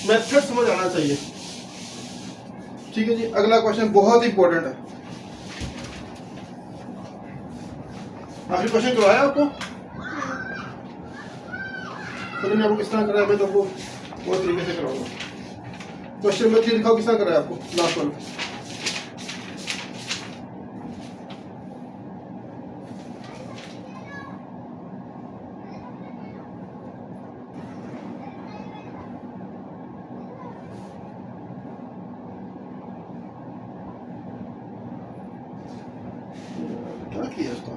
Method समझ आना चाहिए। ठीक है जी, अगला क्वेश्चन बहुत इंपॉर्टेंट है। आखिरी क्वेश्चन करवाया आपको, पता नहीं आपको किस तरह कराया, मैं तो आपको बहुत तरीके से कराऊंगा। क्वेश्चन नंबर 3 दिखाओ, किस तरह कराया आपको लास्ट वाला। क्या किया इसको?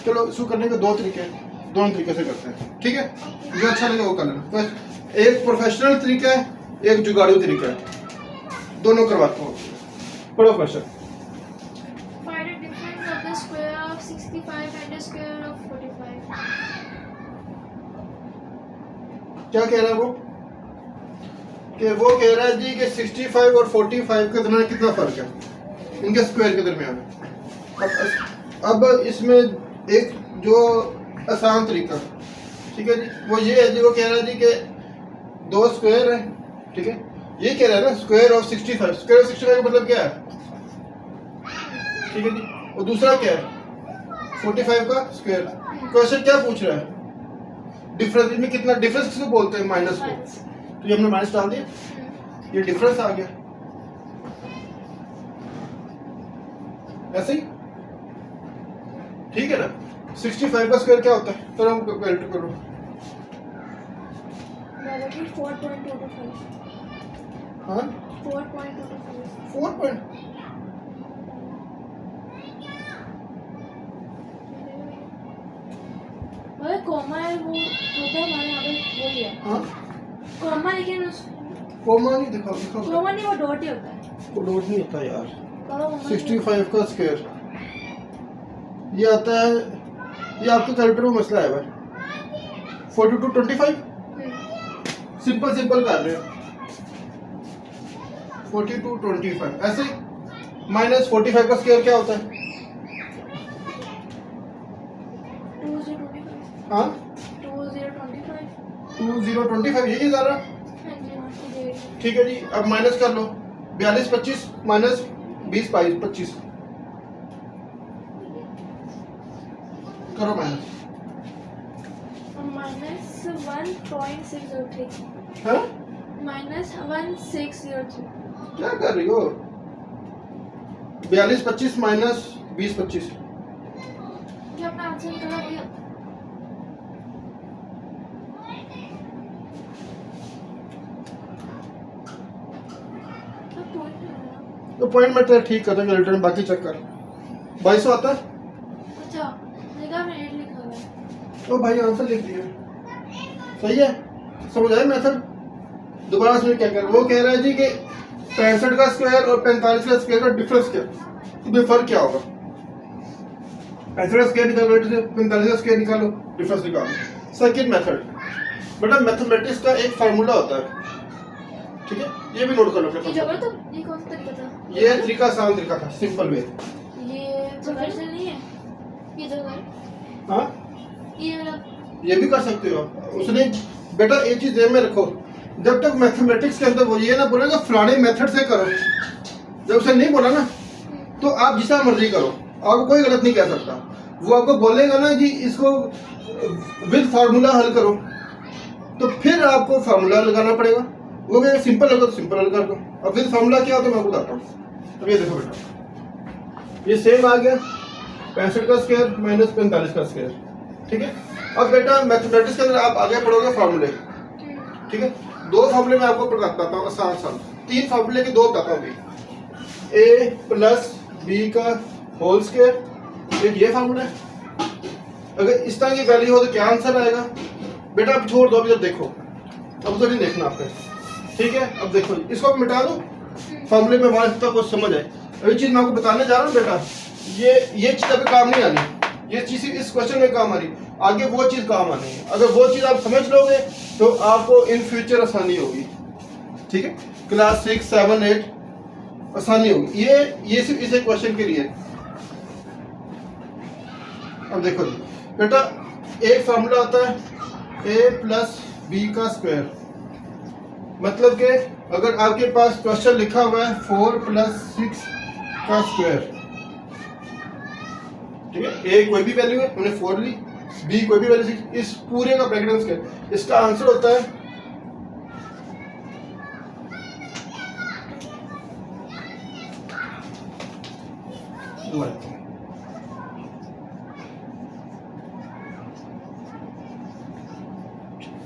चलो इसको करने के दो तरीके हैं, दोनों तरीके से करते हैं। ठीक है, जो अच्छा लगे वो कर लेना। तो एक प्रोफेशनल तरीका है, एक जुगाड़ू तरीका है, दोनों करवाता हूँ। पढ़ो question. Find the difference of the square of 65 and the square of 45. क्या कह रहा है वो? कि वो कह रहा है जी कि 65 और 45 के दरमियान कितना फर्क है, इनके स्क्वायर के दरमियान। अब इसमें एक जो आसान तरीका, ठीक है जी, वो ये है जी, वो कह रहा है जी कि दो स्क्वायर है। ठीक है, ये कह रहा है ना स्क्वायर ऑफ 65, स्क्वायर ऑफ 65 का मतलब क्या है? ठीक है जी, और दूसरा क्या है? 45 का स्क्वायर। क्वेश्चन क्या पूछ रहा है? डिफरेंस, इनमें कितना डिफरेंस किसको बोलते हैं? माइनस को। तो ये हमने माइनस डाल दिया, ये डिफरेंस आ गया। ऐसे ही ठीक है ना। 65 का स्क्वायर क्या होता है? तो हम कैलकुलेट करो। 4.25. हाँ 4.25. 4 पॉइंट, अरे कॉमा है वो होता है हमारे यहाँ पे, वही है हाँ कॉमा, लेकिन कोमा नहीं, दिखाओ दिखाओ। कॉमा नहीं, वो डॉट ही होता है। वो डॉट नहीं होता यार। करो कॉमा 65 का स्क्वायर ये आता है, ये आपके कैलकुलेटर में मसला है भाई। 4225 सिंपल सिंपल कर रहे हो। 4225 ऐसे ही। माइनस 45 का स्क्वायर क्या होता है? 2025. हाँ 2025. 2025 यही जा रहा। हाँ जी, हाँ जी। ठीक है जी, अब माइनस कर लो। 42 25 माइनस 20 25 करो माइनस। माइनस 1.603. हाँ माइनस 1603. क्या कर रही हो? 42 25 माइनस 20 25। ये अपना आंसर करा दिया। तो point है ना। तो पॉइंट में तो ठीक कर देंगे रिटर्न, बाकी चेक कर। 2200 आता है। अच्छा, निगाह में 8 लिखा हुआ है। तो भाई आंसर लिख दिया, सही है। समझ आया मेथड? दोबारा से क्या कर, वो कह रहा है जी कि 65 का स्क्वायर और 45 का स्क्वायर का डिफरेंस क्या, इसमें फर्क क्या होगा? 65 का स्क्वायर निकालो, 45 का स्क्वायर निकालो, डिफरेंस निकालो। सेकंड मेथड, बेटा मैथमेटिक्स का एक फार्मूला होता है। ठीक है, ये भी नोट कर लो अपने ये पास। जबर, तो ये कौन सा तरीका था? ये तरीका आसान तरीका था, सिंपल वे। ये प्रोफेशनल नहीं है, ये जबर, हाँ ये वाला। ये भी कर सकते हो आप। उसने बेटा एक चीज ध्यान में रखो, जब तक मैथमेटिक्स के अंदर वो ये ना बोलेगा फलाने मेथड से करो, जब उसे नहीं बोला ना तो आप जिसा मर्जी करो, आपको कोई गलत नहीं कह सकता। वो आपको बोलेगा ना जी इसको विद फार्मूला हल करो, तो फिर आपको फार्मूला लगाना पड़ेगा। वो कहेगा सिंपल होगा तो सिंपल हल कर दो। अब विद फार्मूला क्या होता है मैं आपको बताता हूँ। अब ये देखो बेटा, ये सेम आ गया 65 का स्क्वायर माइनस 45 का स्क्वायर। ठीक है, अब बेटा मैथमेटिक्स के अंदर आप आगे पढ़ोगे फार्मूले। ठीक है, दो फार्मूले मैं आपको बताता हूँ आसान आसान, 3 फार्मूले के 2 बताता हूँ। a प्लस बी का होल स्क्वायर, एक ये फार्मूला है। अगर इस तरह की वैल्यू हो तो क्या आंसर आएगा? बेटा अब छोड़ दो, अभी जब देखो, अब तो नहीं देखना आपने। ठीक है, अब देखो इसको मिटा दो, फार्मूले में वहां तक कुछ समझ आए। अभी चीज मैं आपको बताने जा रहा हूँ बेटा, ये चीज अभी काम नहीं आनी, ये चीज इस क्वेश्चन में काम आ रही, आगे वो चीज काम आनी है। अगर वो चीज आप समझ लोगे तो आपको इन फ्यूचर आसानी होगी। ठीक है, क्लास 6 7 8 आसानी होगी। ये सिर्फ इस क्वेश्चन के लिए। अब देखो जी बेटा, एक फार्मूला आता है ए प्लस बी का स्क्वायर। मतलब कि अगर आपके पास क्वेश्चन लिखा हुआ है 4 प्लस 6 का स्क्वायर, ठीक है, ए कोई भी वैल्यू है, हमने 4 ली, बी कोई भी वैल्यू 6, इस पूरे का ब्रैकेट स्क्वायर, इसका आंसर होता है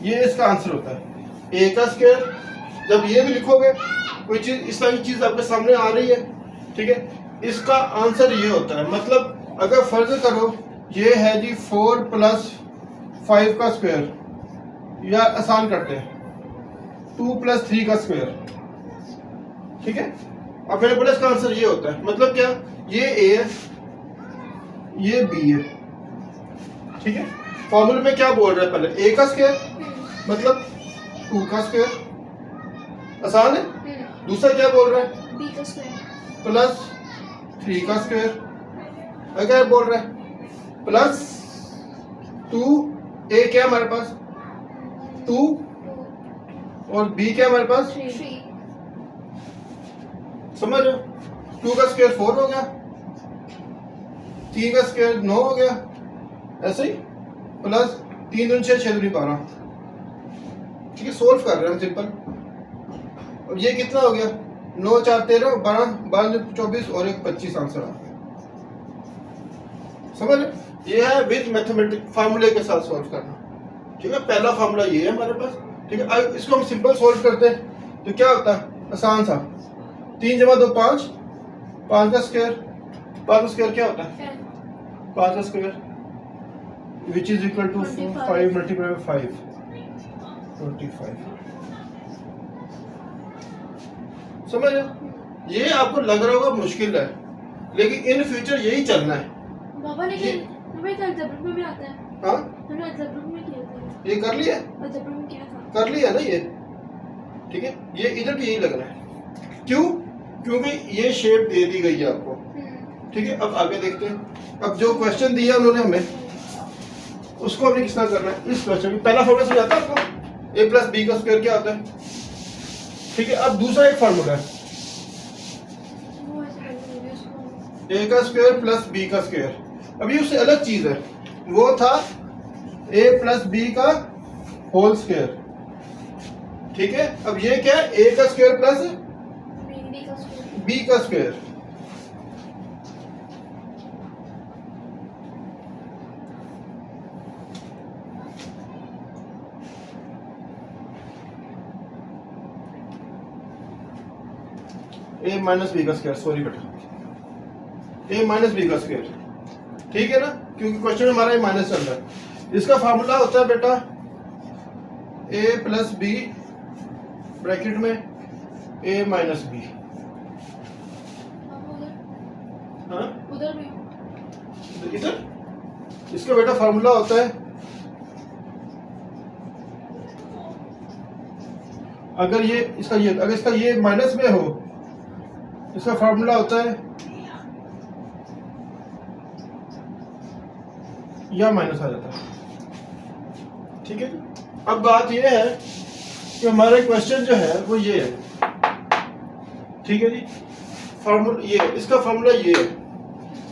ये इसका आंसर होता है ए का स्क्वायर। जब ये भी लिखोगे कोई चीज, इस तरह की चीज आपके सामने आ रही है, ठीक है, इसका आंसर ये होता है। मतलब अगर फर्ज करो ये है जी 4 प्लस 5 का स्क्वायर, या आसान करते हैं 2 प्लस 3 का स्क्वायर, ठीक है। अब मैंने बोला इसका आंसर ये होता है। मतलब क्या, ये ए है, ये बी है, ठीक है। फॉर्मूले में क्या बोल रहा है, पहले ए का स्क्वायर मतलब 2 का स्क्वायर, आसान है। दूसरा क्या बोल रहा है, बी का स्क्वायर प्लस 3 का स्क्वायर। क्या बोल रहा है, प्लस 2, ए क्या है हमारे पास 2, और बी क्या है हमारे पास 3। समझ रहे हो। 2 का स्क्वायर 4 हो गया, 3 का स्क्वायर 9 हो गया, ऐसे ही प्लस 3 दूनी 6, 6 दूनी 12, ठीक है। सोल्व कर रहे हैं हम सिंपल। अब ये कितना हो गया, 9 4 13, 12 12 24 और एक 25 आंसर आ गया। समझ रहे, ये है विद मैथमेटिक फार्मूले के साथ सोल्व करना, ठीक है। पहला फार्मूला ये है हमारे पास, ठीक है। अब इसको हम सिंपल सोल्व करते हैं तो क्या होता है, आसान सा, 3 जमा 2 5, 5 का स्क्वायर, 5 का स्क्वायर क्या होता है 5 का square, which is equal to 5 multiply by 5, 25। समझ रहे हो। ये आपको लग रहा होगा मुश्किल है, लेकिन इन फ्यूचर यही चलना है बाबा। लेकिन हमें तो अलजेब्रा में भी आता है। हाँ, हमने अलजेब्रा में किया था, ये कर लिया, अलजेब्रा में किया था, कर लिया ना ये, ठीक है। ये इधर भी यही लग रहा है, क्यों, क्योंकि ये शेप दे दी गई है आपको, ठीक है। अब आगे देखते हैं। अब जो क्वेश्चन दिया उन्होंने हमें, उसको हमने किस तरह करना है। इस क्वेश्चन में पहला फॉर्मूला समझ आता है आपको, ए प्लस बी का स्क्वायर क्या होता है, ठीक है। अब दूसरा एक फार्मूला है, वो ऐसे करके वीडियोस को ए का स्क्वायर प्लस बी का स्क्वायर। अभी उससे अलग चीज है, वो था ए प्लस बी का होल स्क्वायर, ठीक है। अब ये क्या है, ए का स्क्वायर प्लस बी का स्क्वायर। बी का स्क्वायर। ए माइनस बी का स्क्वायर, सॉरी बेटा, ए माइनस बी का स्क्वायर, ठीक है ना, क्योंकि क्वेश्चन हमारा ये माइनस चल रहा है। इसका फार्मूला होता है बेटा ए प्लस बी ब्रैकेट में ए माइनस बी। हाँ, उधर भी इधर इसका बेटा फार्मूला होता है, अगर ये इसका ये, अगर इसका ये माइनस में हो, इसका फार्मूला होता है या माइनस आ जाता है, ठीक है। अब बात ये है कि हमारा क्वेश्चन जो है वो ये है, ठीक है जी। फार्मूला ये है, इसका फार्मूला ये है।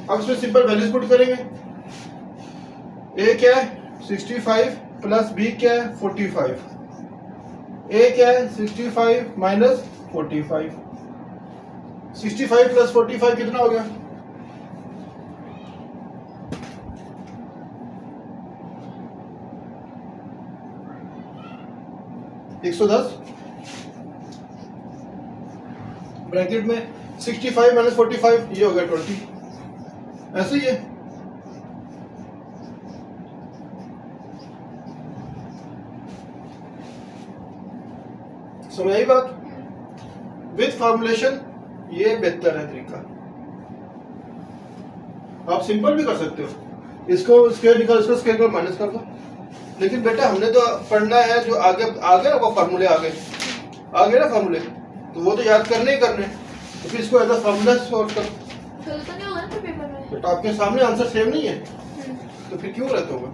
अब इसमें सिंपल वैल्यूज पुट करेंगे। ए क्या है 65 प्लस बी क्या है 45, ए क्या है 65 माइनस 45, 65 प्लस 45 कितना हो गया, 110 ब्रैकेट में 65 माइनस 45 ये हो गया 20, ऐसे ही है। समझ आई बात। विद फॉर्मुलेशन ये बेहतर है तरीका। आप सिंपल भी कर सकते हो, इसको स्क्वायर निकाल, इसको स्क्वायर कर माइनस कर दो। लेकिन बेटा हमने तो पढ़ना है जो आगे आगे वो फार्मूले आ गए ना फार्मूले, तो वो तो याद करने ही करने, तो फिर इसको एज अ फार्मूला सॉल्व करो। गलत नहीं होगा ना पेपर में, बेटा आपके सामने आंसर सेम नहीं है, तो फिर क्यों रहते होगा।